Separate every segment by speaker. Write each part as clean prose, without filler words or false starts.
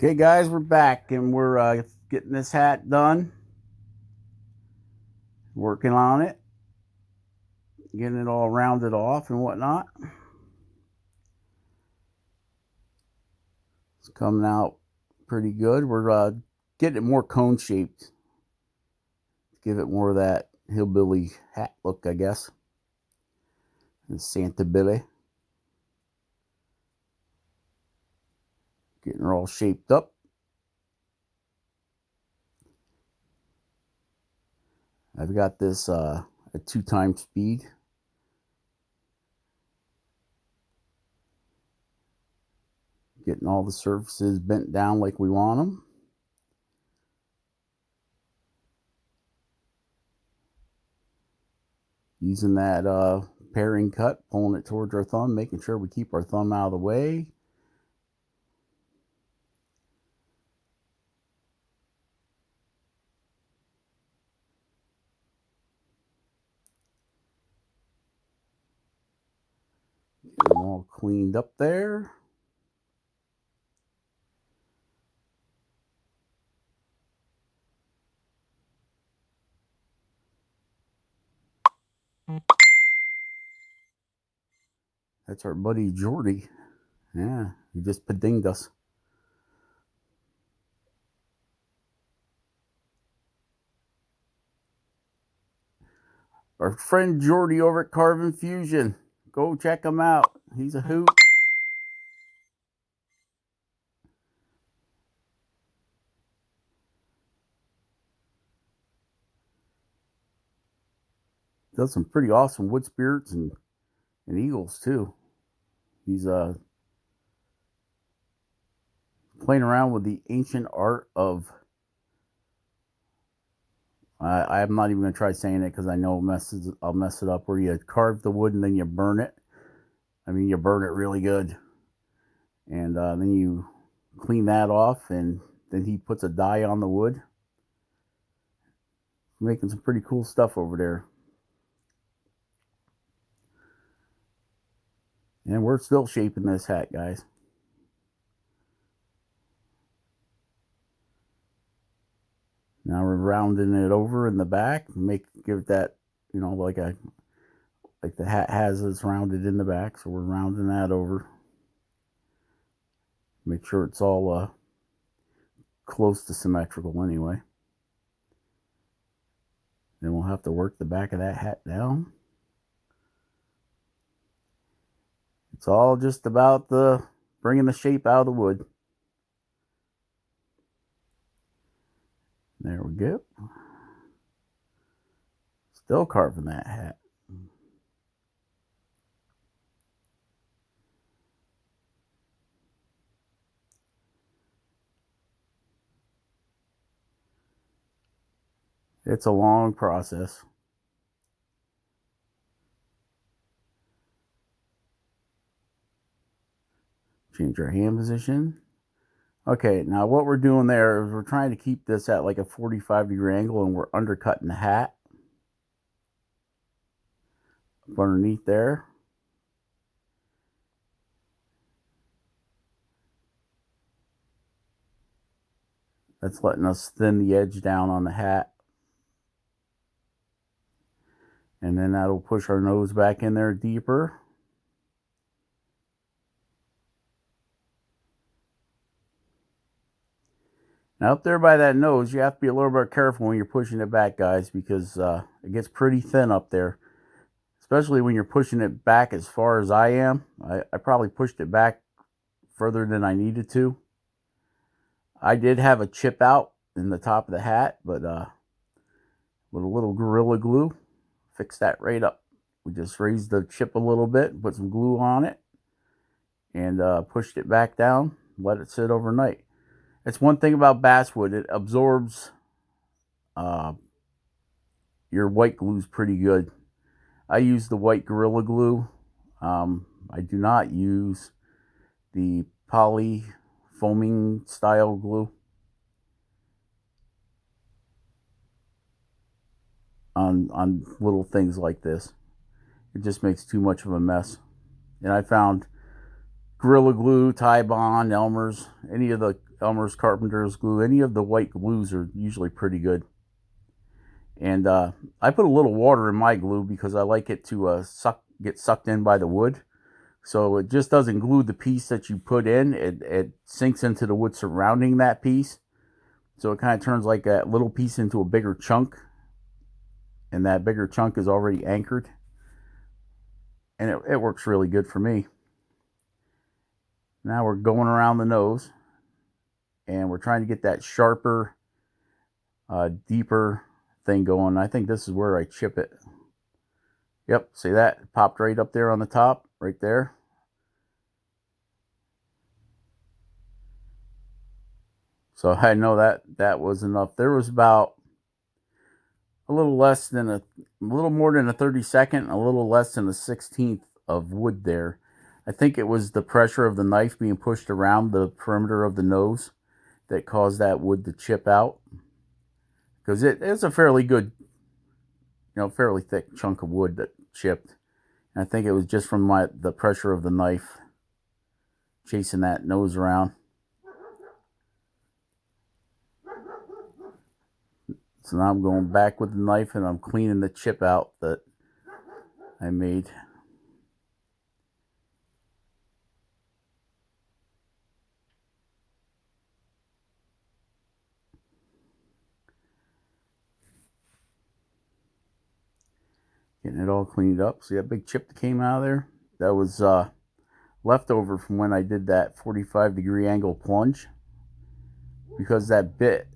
Speaker 1: Okay, guys, we're back and we're getting this hat done, working on it, getting it all rounded off and whatnot. It's coming out pretty good. We're getting it more cone shaped, give it more of that hillbilly hat look, I guess. And Santa Billy. Getting her all shaped up. I've got this at 2x speed. Getting all the surfaces bent down like we want them. Using that paring cut, pulling it towards our thumb, making sure we keep our thumb out of the way. Get them all cleaned up there. That's our buddy Jordy. Yeah, he just padinged us. Our friend Jordy over at Carvin Fusion. Go check him out. He's a hoot. Does some pretty awesome wood spirits and eagles too. He's playing around with the ancient art of I'm not even gonna try saying it because I know I'll mess it up. Where you carve the wood and then you burn it. I mean, you burn it really good, and then you clean that off, and then he puts a dye on the wood. Making some pretty cool stuff over there, and we're still shaping this hat, guys. Now we're rounding it over in the back, give it that, like the hat has it's rounded in the back, so we're rounding that over. Make sure it's all close to symmetrical anyway. Then we'll have to work the back of that hat down. It's all just about bringing the shape out of the wood. There we go. Still carving that hat. It's a long process. Change our hand position. Okay, now what we're doing there is we're trying to keep this at like a 45-degree angle, and we're undercutting the hat up underneath there. That's letting us thin the edge down on the hat. And then that'll push our nose back in there deeper. Now up there by that nose, you have to be a little bit careful when you're pushing it back, guys, because it gets pretty thin up there. Especially when you're pushing it back as far as I am. I probably pushed it back further than I needed to. I did have a chip out in the top of the hat, but with a little Gorilla Glue, fixed that right up. We just raised the chip a little bit, put some glue on it, and pushed it back down, let it sit overnight. That's one thing about basswood. It absorbs your white glues pretty good. I use the white Gorilla Glue. I do not use the poly foaming style glue on little things like this. It just makes too much of a mess. And I found Gorilla Glue, Tie Bond, Elmer's, any of the Elmer's Carpenter's glue, any of the white glues are usually pretty good. And I put a little water in my glue because I like it to get sucked in by the wood. So it just doesn't glue the piece that you put in. It sinks into the wood surrounding that piece. So it kind of turns like that little piece into a bigger chunk. And that bigger chunk is already anchored. And it works really good for me. Now we're going around the nose. And we're trying to get that sharper, deeper thing going. I think this is where I chip it. Yep, see that? It popped right up there on the top, right there. So I know that was enough. There was about a little more than a 32nd, a little less than a 16th of wood there. I think it was the pressure of the knife being pushed around the perimeter of the nose that caused that wood to chip out. Because it's a fairly good, fairly thick chunk of wood that chipped. And I think it was just from the pressure of the knife chasing that nose around. So now I'm going back with the knife and I'm cleaning the chip out that I made. Getting it all cleaned up. See that big chip that came out of there? That was leftover from when I did that 45-degree angle plunge. Because that bit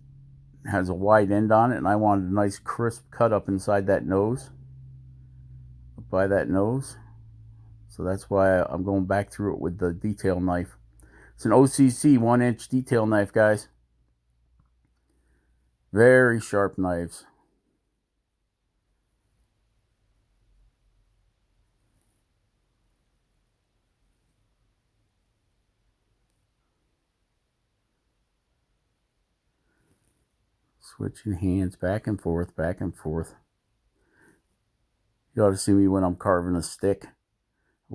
Speaker 1: has a wide end on it and I wanted a nice crisp cut up inside that nose. Up by that nose. So that's why I'm going back through it with the detail knife. It's an OCC 1-inch detail knife, guys. Very sharp knives. Switching hands back and forth, back and forth. You ought to see me when I'm carving a stick. A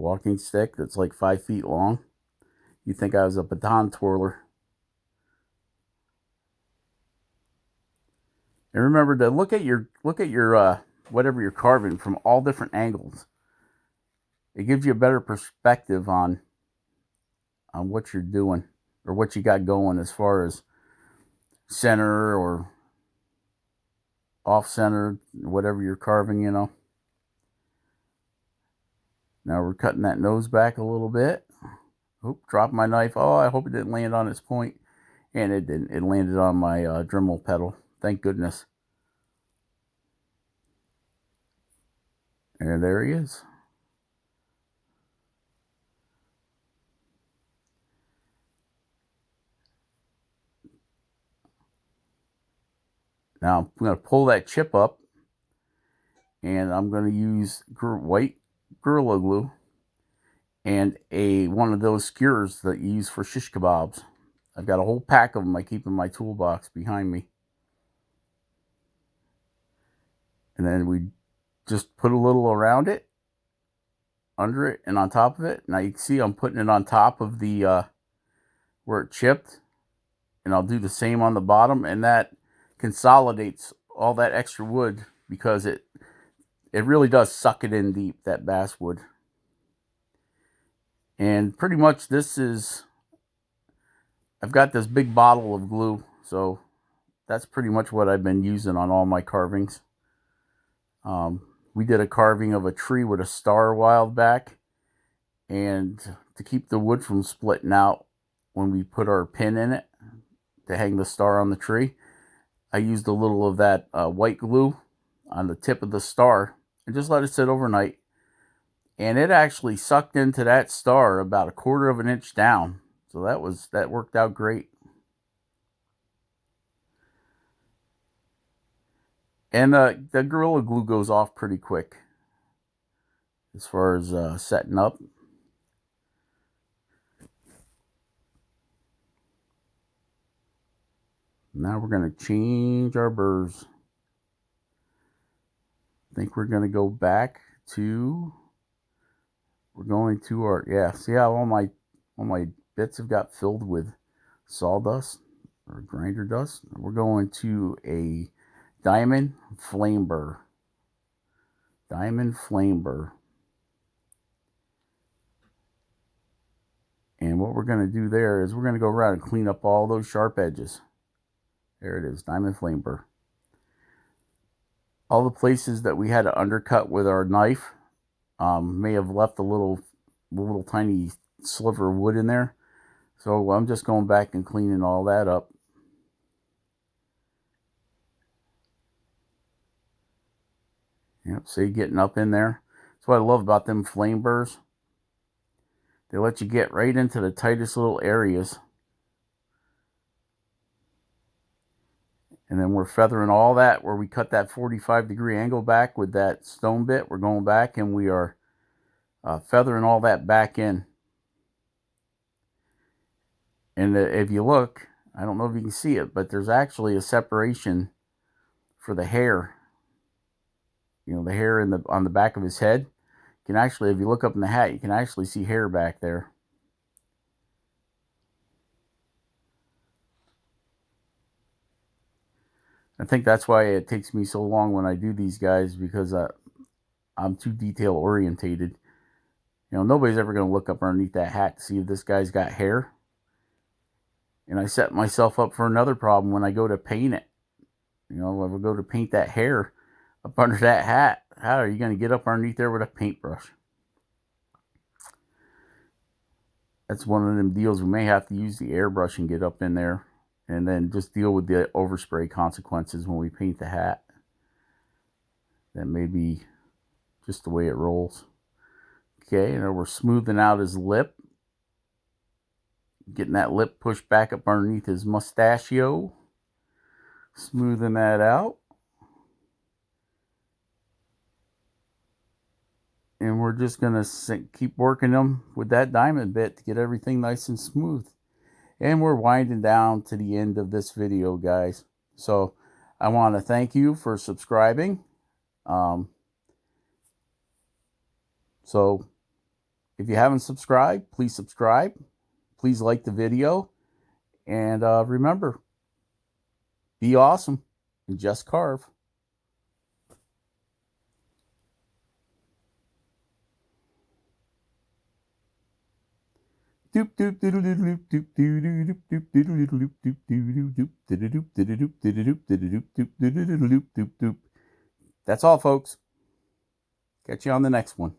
Speaker 1: walking stick that's like 5 feet long. You'd think I was a baton twirler. And remember to look at your whatever you're carving from all different angles. It gives you a better perspective on what you're doing or what you got going as far as center or off center, whatever you're carving, Now we're cutting that nose back a little bit. Oop, dropped my knife. Oh, I hope it didn't land on its point. And it didn't. It landed on my Dremel pedal. Thank goodness. And there he is. Now I'm going to pull that chip up. And I'm going to use white Gorilla Glue and one of those skewers that you use for shish kebabs. I've got a whole pack of them I keep in my toolbox behind me. And then we just put a little around it, under it, and on top of it. Now you can see I'm putting it on top of the where it chipped. And I'll do the same on the bottom. And that consolidates all that extra wood because it really does suck it in deep, that basswood. And pretty much I've got this big bottle of glue, so that's pretty much what I've been using on all my carvings. We did a carving of a tree with a star a while back, and to keep the wood from splitting out when we put our pin in it to hang the star on the tree, I used a little of that white glue on the tip of the star and just let it sit overnight. And it actually sucked into that star about 1/4 of an inch down. So that worked out great. And the Gorilla Glue goes off pretty quick as far as setting up. Now we're going to change our burrs. I think we're going to go back to... We're going to our... Yeah, see how all my all my bits have got filled with sawdust or grinder dust. We're going to a diamond flame burr. Diamond flame burr. And what we're going to do there is we're going to go around and clean up all those sharp edges. There it is, diamond flame burr. All the places that we had to undercut with our knife may have left a little tiny sliver of wood in there. So I'm just going back and cleaning all that up. Yep, see, getting up in there. That's what I love about them flame burrs. They let you get right into the tightest little areas. And then we're feathering all that where we cut that 45-degree angle back with that stone bit. We're going back and we are feathering all that back in. And if you look, I don't know if you can see it, but there's actually a separation for the hair. You know, the hair on the back of his head. You can actually, if you look up in the hat, you can actually see hair back there. I think that's why it takes me so long when I do these guys, because I'm too detail orientated. You know, nobody's ever going to look up underneath that hat to see if this guy's got hair. And I set myself up for another problem when I go to paint it. You know, if I go to paint that hair up under that hat, how are you going to get up underneath there with a paintbrush? That's one of them deals. We may have to use the airbrush and get up in there, and then just deal with the overspray consequences when we paint the hat. That may be just the way it rolls. Okay, and then we're smoothing out his lip. Getting that lip pushed back up underneath his mustachio. Smoothing that out. And we're just going to keep working them with that diamond bit to get everything nice and smooth. And we're winding down to the end of this video, guys. So I want to thank you for subscribing. So if you haven't subscribed, please subscribe. Please like the video. And remember, be awesome and just carve. Doop doop doop doop doop doop doop doop doop doop doop doop doop doop. That's all, folks. Catch you on the next one.